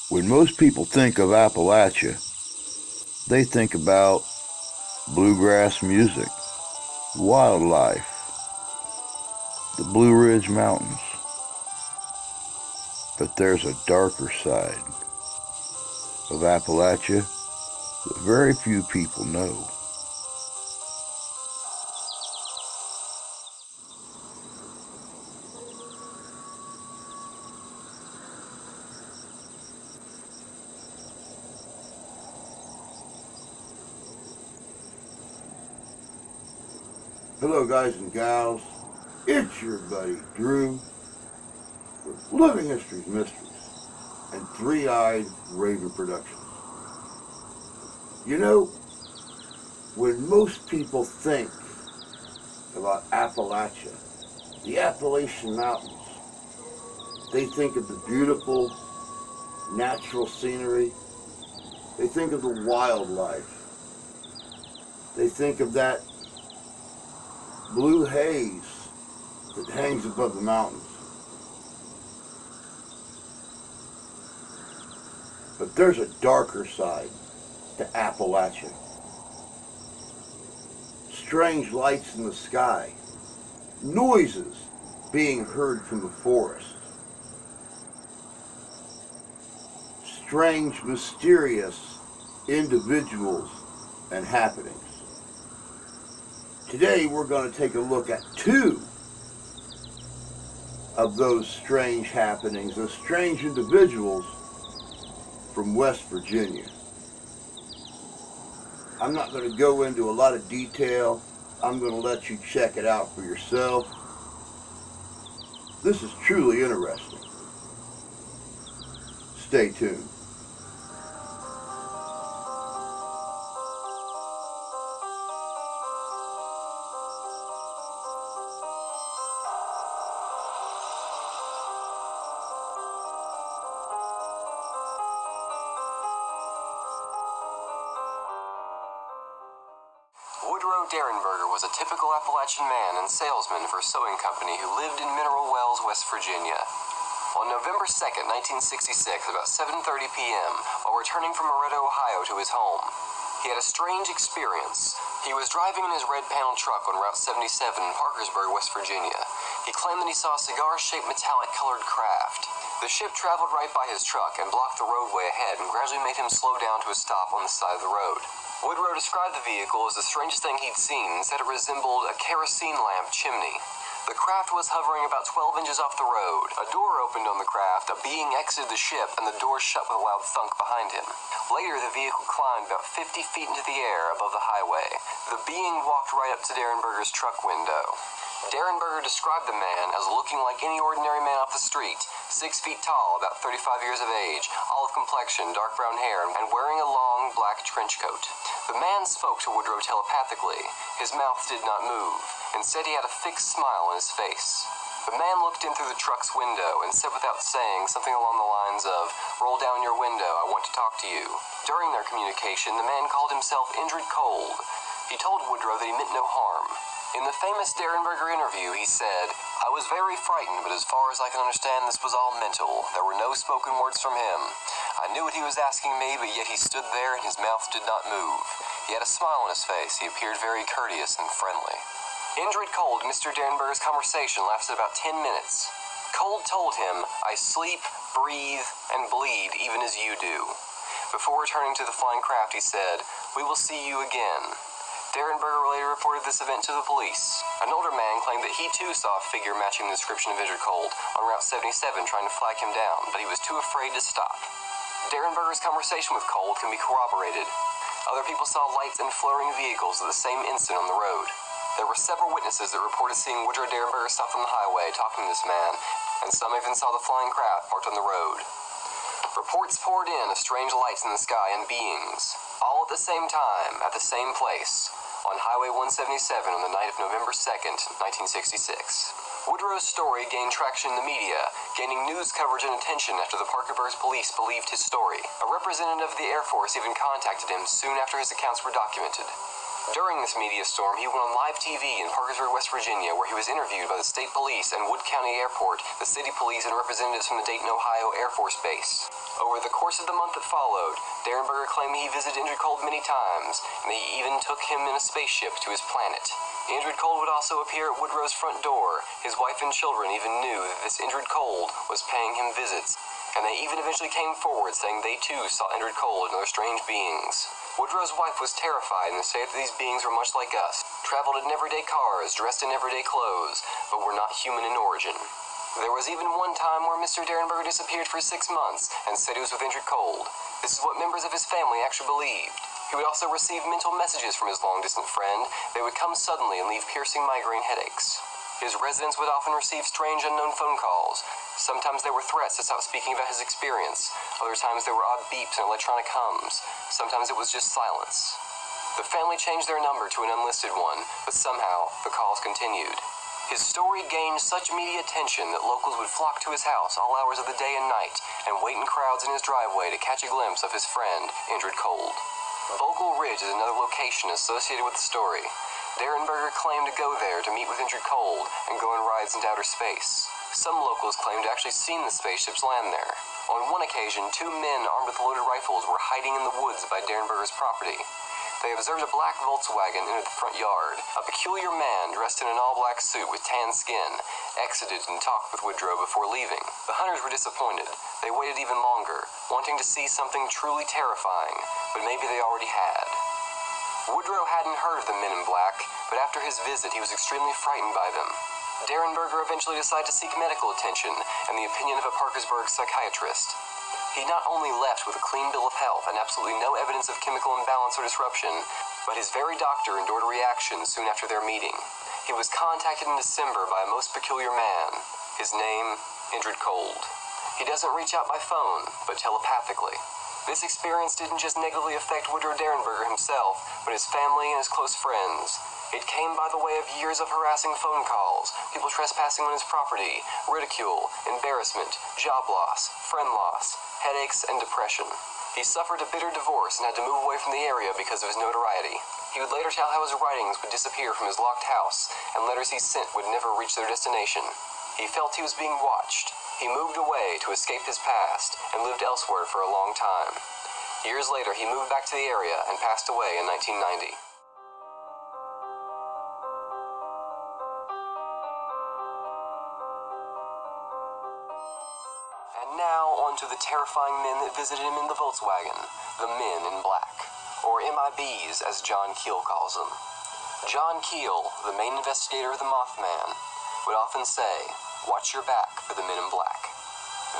When most people think of Appalachia, they think about bluegrass music, wildlife, the Blue Ridge Mountains. But there's a darker side of Appalachia that very few people know. Hello guys and gals, it's your buddy Drew with Living History's Mysteries and Three-Eyed Raven Productions. You know, when most people think about Appalachia, the Appalachian Mountains, they think of the beautiful natural scenery, they think of the wildlife, they think of that blue haze that hangs above the mountains. But there's a darker side to Appalachia. Strange lights in the sky, noises being heard from the forest, strange, mysterious individuals and happenings. Today we're going to take a look at two of those strange happenings, those strange individuals from West Virginia. I'm not going to go into a lot of detail. I'm going to let you check it out for yourself. This is truly interesting. Stay tuned. Was a typical Appalachian man and salesman for a sewing company who lived in Mineral Wells, West Virginia. On November 2nd, 1966, about 7:30 p.m., while returning from Loretto, Ohio to his home, he had a strange experience. He was driving in his red panel truck on Route 77 in Parkersburg, West Virginia. He claimed that he saw a cigar-shaped metallic-colored craft. The ship traveled right by his truck and blocked the roadway ahead and gradually made him slow down to a stop on the side of the road. Woodrow described the vehicle as the strangest thing he'd seen and said it resembled a kerosene lamp chimney. The craft was hovering about 12 inches off the road. A door opened on the craft, a being exited the ship, and the door shut with a loud thunk behind him. Later, the vehicle climbed about 50 feet into the air above the highway. The being walked right up to Derenberger's truck window. Derenberger described the man as looking like any ordinary man off the street, 6 feet tall, about 35 years of age, olive complexion, dark brown hair, and wearing a long black trench coat. The man spoke to Woodrow telepathically. His mouth did not move. Instead, he had a fixed smile on his face. The man looked in through the truck's window and said without saying something along the lines of, "Roll down your window, I want to talk to you." During their communication, the man called himself Indrid Cold. He told Woodrow that he meant no harm. In the famous Derenberger interview, he said, "I was very frightened, but as far as I can understand, this was all mental. There were no spoken words from him. I knew what he was asking me, but yet he stood there and his mouth did not move. He had a smile on his face. He appeared very courteous and friendly." Indrid Cold and Mr. Derenberger's conversation lasted about 10 minutes. Cold told him, "I sleep, breathe, and bleed even as you do." Before returning to the flying craft, he said, "We will see you again." Derenberger later reported this event to the police. An older man claimed that he too saw a figure matching the description of Indrid Cold on Route 77 trying to flag him down, but he was too afraid to stop. Derenberger's conversation with Cold can be corroborated. Other people saw lights and fluttering vehicles at the same instant on the road. There were several witnesses that reported seeing Woodrow Derenberger stop on the highway talking to this man, and some even saw the flying craft parked on the road. Reports poured in of strange lights in the sky and beings, all at the same time, at the same place, on Highway 177 on the night of November 2nd, 1966. Woodrow's story gained traction in the media, gaining news coverage and attention after the Parkersburg police believed his story. A representative of the Air Force even contacted him soon after his accounts were documented. During this media storm, he went on live TV in Parkersburg, West Virginia, where he was interviewed by the state police and Wood County Airport, the city police, and representatives from the Dayton, Ohio Air Force Base. Over the course of the month that followed, Derenberger claimed he visited Indrid Cold many times, and they even took him in a spaceship to his planet. Indrid Cold would also appear at Woodrow's front door. His wife and children even knew that this Indrid Cold was paying him visits, and they even eventually came forward saying they too saw Indrid Cold and other strange beings. Woodrow's wife was terrified and said that these beings were much like us, traveled in everyday cars, dressed in everyday clothes, but were not human in origin. There was even one time where Mr. Derenberger disappeared for 6 months and said he was with Indrid Cold. This is what members of his family actually believed. He would also receive mental messages from his long-distant friend. They would come suddenly and leave piercing migraine headaches. His residents would often receive strange unknown phone calls. Sometimes they were threats to stop speaking about his experience. Other times there were odd beeps and electronic hums. Sometimes it was just silence. The family changed their number to an unlisted one, but somehow the calls continued. His story gained such media attention that locals would flock to his house all hours of the day and night and wait in crowds in his driveway to catch a glimpse of his friend, Indrid Cold. Bogle Ridge is another location associated with the story. Derenberger claimed to go there to meet with Indrid Cold and go on rides into outer space. Some locals claimed to actually seen the spaceships land there. On one occasion, 2 men armed with loaded rifles were hiding in the woods by Derenberger's property. They observed a black Volkswagen enter the front yard. A peculiar man dressed in an all-black suit with tan skin exited and talked with Woodrow before leaving. The hunters were disappointed. They waited even longer, wanting to see something truly terrifying, but maybe they already had. Woodrow hadn't heard of the men in black, but after his visit he was extremely frightened by them. Derenberger eventually decided to seek medical attention and the opinion of a Parkersburg psychiatrist. He not only left with a clean bill of health and absolutely no evidence of chemical imbalance or disruption, but his very doctor endured a reaction soon after their meeting. He was contacted in December by a most peculiar man. His name, Indrid Cold. He doesn't reach out by phone, but telepathically. This experience didn't just negatively affect Woodrow Derenberger himself, but his family and his close friends. It came by the way of years of harassing phone calls, people trespassing on his property, ridicule, embarrassment, job loss, friend loss, headaches, and depression. He suffered a bitter divorce and had to move away from the area because of his notoriety. He would later tell how his writings would disappear from his locked house, and letters he sent would never reach their destination. He felt he was being watched. He moved away to escape his past and lived elsewhere for a long time. Years later, he moved back to the area and passed away in 1990. And now, on to the terrifying men that visited him in the Volkswagen, the Men in Black, or MIBs as John Keel calls them. John Keel, the main investigator of the Mothman, would often say, "Watch your back for the Men in Black."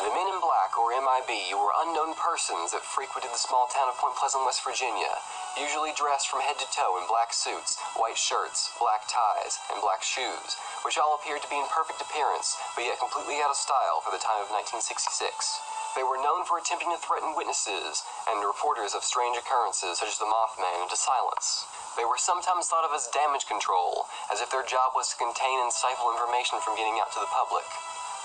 The Men in Black, or MIB, were unknown persons that frequented the small town of Point Pleasant, West Virginia, usually dressed from head to toe in black suits, white shirts, black ties, and black shoes, which all appeared to be in perfect appearance, but yet completely out of style for the time of 1966. They were known for attempting to threaten witnesses and reporters of strange occurrences such as the Mothman into silence. They were sometimes thought of as damage control, as if their job was to contain and stifle information from getting out to the public.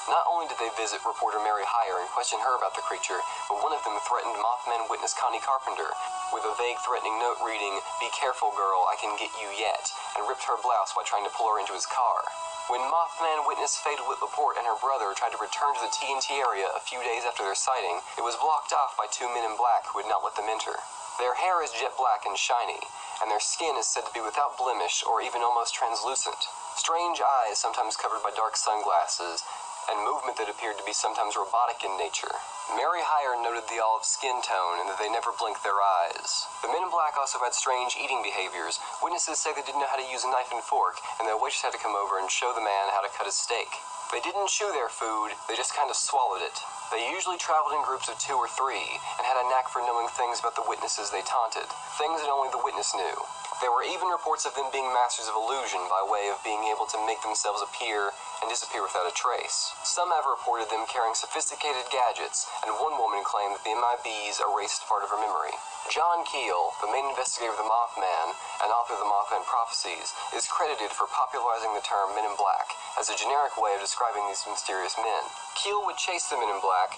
Not only did they visit reporter Mary Heyer and question her about the creature, but one of them threatened Mothman witness Connie Carpenter with a vague threatening note reading, "Be careful, girl, I can get you yet," and ripped her blouse while trying to pull her into his car. When Mothman witness Fatal Whit Laporte and her brother tried to return to the TNT area a few days after their sighting, it was blocked off by 2 men in black who would not let them enter. Their hair is jet black and shiny, and their skin is said to be without blemish or even almost translucent. Strange eyes sometimes covered by dark sunglasses, and movement that appeared to be sometimes robotic in nature. Mary Heyer noted the olive skin tone and that they never blinked their eyes. The Men in Black also had strange eating behaviors. Witnesses say they didn't know how to use a knife and fork, and the waitress had to come over and show the man how to cut his steak. They didn't chew their food, they just kind of swallowed it. They usually traveled in groups of 2 or 3, and had a knack for knowing things about the witnesses they taunted, things that only the witness knew. There were even reports of them being masters of illusion by way of being able to make themselves appear and disappear without a trace. Some have reported them carrying sophisticated gadgets, and one woman claimed that the MIBs erased part of her memory. John Keel, the main investigator of the Mothman and author of the Mothman Prophecies, is credited for popularizing the term Men in Black as a generic way of describing these mysterious men. Keel would chase the Men in Black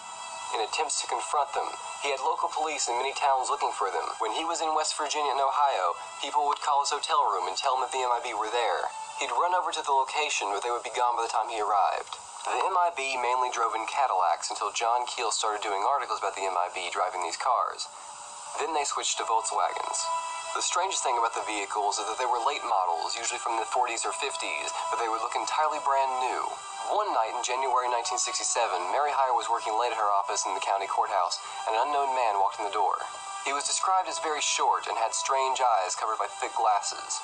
in attempts to confront them. He had local police in many towns looking for them. When he was in West Virginia and Ohio, people would call his hotel room and tell him that the MIB were there. He'd run over to the location, but they would be gone by the time he arrived. The MIB mainly drove in Cadillacs until John Keel started doing articles about the MIB driving these cars. Then they switched to Volkswagens. The strangest thing about the vehicles is that they were late models, usually from the 40s or 50s, but they would look entirely brand new. One night in January 1967, Mary Hyre was working late at her office in the county courthouse, and an unknown man walked in the door. He was described as very short and had strange eyes covered by thick glasses.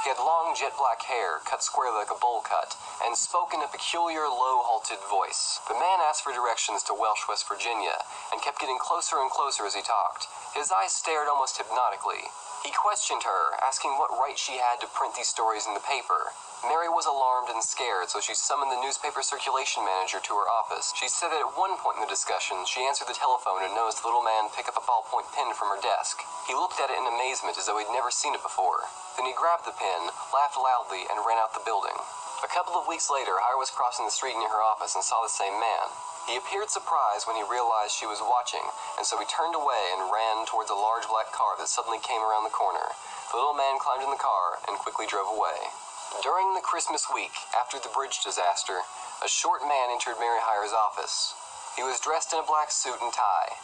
He had long jet black hair, cut squarely like a bowl cut, and spoke in a peculiar, low, halted voice. The man asked for directions to Welsh, West Virginia, and kept getting closer and closer as he talked. His eyes stared almost hypnotically. He questioned her, asking what right she had to print these stories in the paper. Mary was alarmed and scared, so she summoned the newspaper circulation manager to her office. She said that at one point in the discussion, she answered the telephone and noticed the little man pick up a ballpoint pen from her desk. He looked at it in amazement as though he'd never seen it before. Then he grabbed the pen, laughed loudly, and ran out the building. A couple of weeks later, Hyre was crossing the street near her office and saw the same man. He appeared surprised when he realized she was watching, and so he turned away and ran towards a large black car that suddenly came around the corner. The little man climbed in the car and quickly drove away. During the Christmas week, after the bridge disaster, a short man entered Mary Hyre's office. He was dressed in a black suit and tie.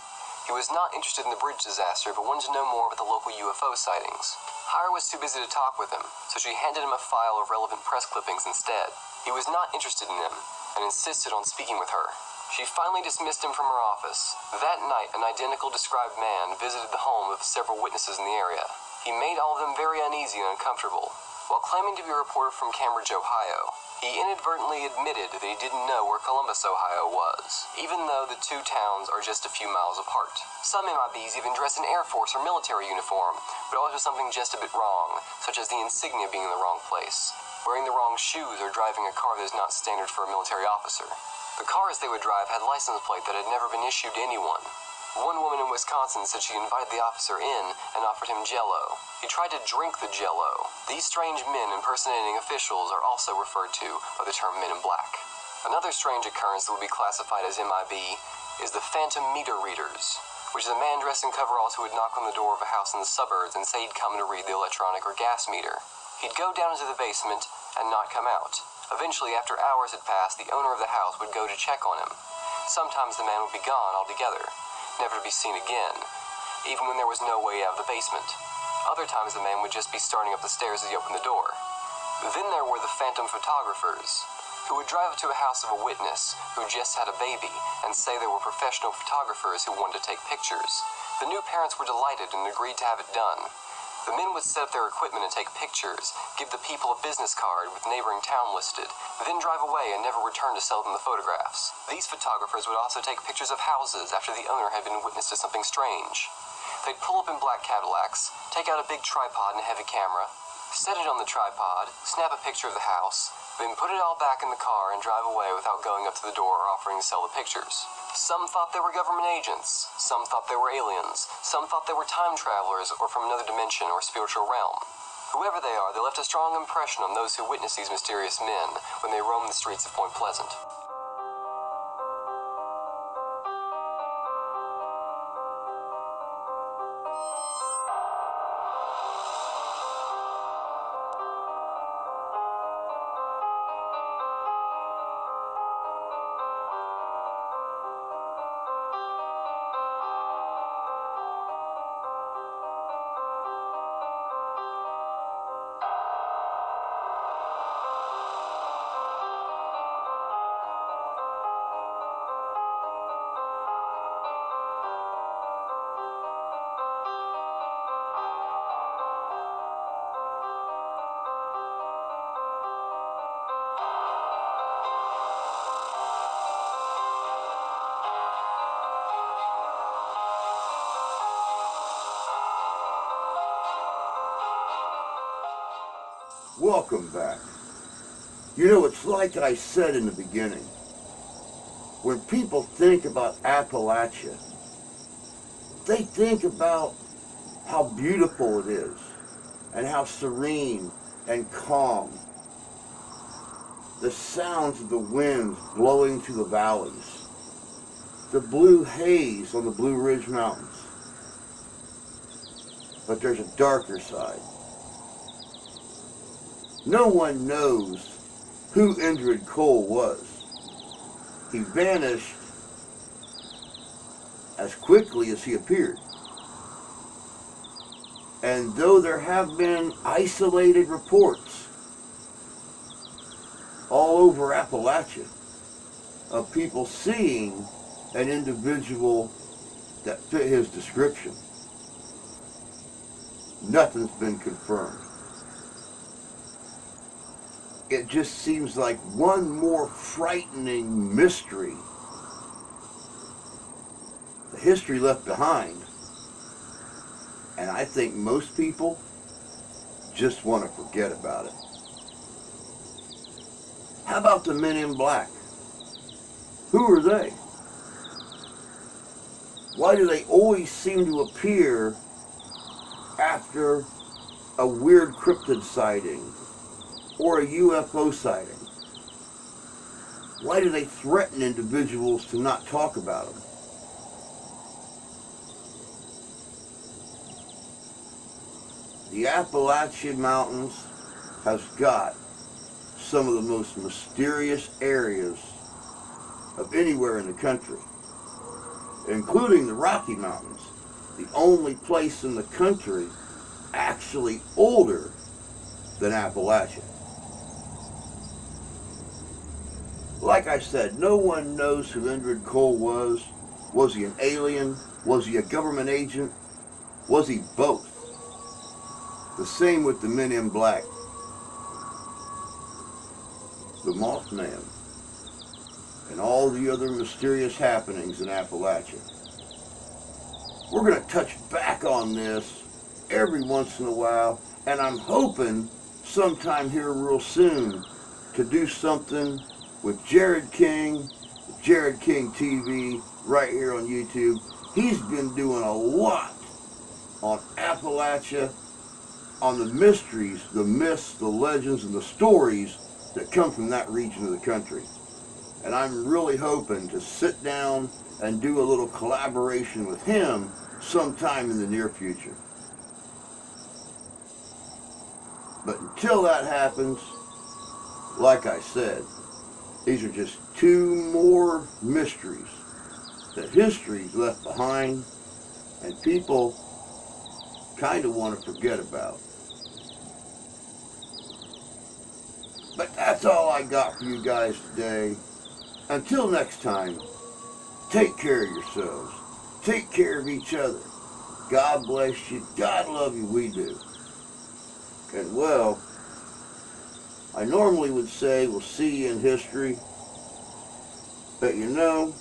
He was not interested in the bridge disaster, but wanted to know more about the local UFO sightings. Hyre was too busy to talk with him, so she handed him a file of relevant press clippings instead. He was not interested in them, and insisted on speaking with her. She finally dismissed him from her office. That night, an identical described man visited the home of several witnesses in the area. He made all of them very uneasy and uncomfortable. While claiming to be a reporter from Cambridge, Ohio, he inadvertently admitted that he didn't know where Columbus, Ohio was, even though the two towns are just a few miles apart. Some MIBs even dress in Air Force or military uniform, but always with something just a bit wrong, such as the insignia being in the wrong place, wearing the wrong shoes, or driving a car that is not standard for a military officer. The cars they would drive had license plate that had never been issued to anyone. One woman in Wisconsin said she invited the officer in and offered him Jell-O. He tried to drink the Jell-O. These strange men impersonating officials are also referred to by the term Men in Black. Another strange occurrence that would be classified as MIB is the phantom meter readers, which is a man dressed in coveralls who would knock on the door of a house in the suburbs and say he'd come to read the electronic or gas meter. He'd go down into the basement and not come out. Eventually, after hours had passed, the owner of the house would go to check on him. Sometimes the man would be gone altogether, never to be seen again, even when there was no way out of the basement. Other times the man would just be starting up the stairs as he opened the door. Then there were the phantom photographers, who would drive up to a house of a witness who just had a baby and say they were professional photographers who wanted to take pictures. The new parents were delighted and agreed to have it done. The men would set up their equipment and take pictures, give the people a business card with neighboring town listed, then drive away and never return to sell them the photographs. These photographers would also take pictures of houses after the owner had been witness to something strange. They'd pull up in black Cadillacs, take out a big tripod and a heavy camera, set it on the tripod, snap a picture of the house, then put it all back in the car and drive away without going up to the door or offering to sell the pictures. Some thought they were government agents, some thought they were aliens, some thought they were time travelers or from another dimension or spiritual realm. Whoever they are, they left a strong impression on those who witnessed these mysterious men when they roamed the streets of Point Pleasant. Welcome back. You know, it's like I said in the beginning. When people think about Appalachia, they think about how beautiful it is and how serene and calm. The sounds of the winds blowing through the valleys. the blue haze on the Blue Ridge Mountains. But there's a darker side. No one knows who Indrid Cold was. He vanished as quickly as he appeared. And though there have been isolated reports all over Appalachia of people seeing an individual that fit his description, nothing's been confirmed. It just seems like one more frightening mystery. The history left behind. And I think most people just want to forget about it. How about the men in black? Who are they? Why do they always seem to appear after a weird cryptid sighting or a UFO sighting? Why do they threaten individuals to not talk about them? The Appalachian Mountains has got some of the most mysterious areas of anywhere in the country, including the Rocky Mountains, the only place in the country actually older than Appalachia. Like I said, no one knows who Indrid Cold was. Was he an alien? Was he a government agent? Was he both? The same with the men in black. The Mothman. And all the other mysterious happenings in Appalachia. We're going to touch back on this every once in a while, and I'm hoping sometime here real soon to do something with Jared King, Jared King TV, right here on YouTube. He's been doing a lot on Appalachia, on the mysteries, the myths, the legends, and the stories that come from that region of the country. And I'm really hoping to sit down and do a little collaboration with him sometime in the near future. But until that happens, like I said, these are just two more mysteries that history's left behind and people kind of want to forget about. But that's all I got for you guys today. Until next time, take care of yourselves. Take care of each other. God bless you. God love you. We do. And well, I normally would say we'll see you in history. But you know,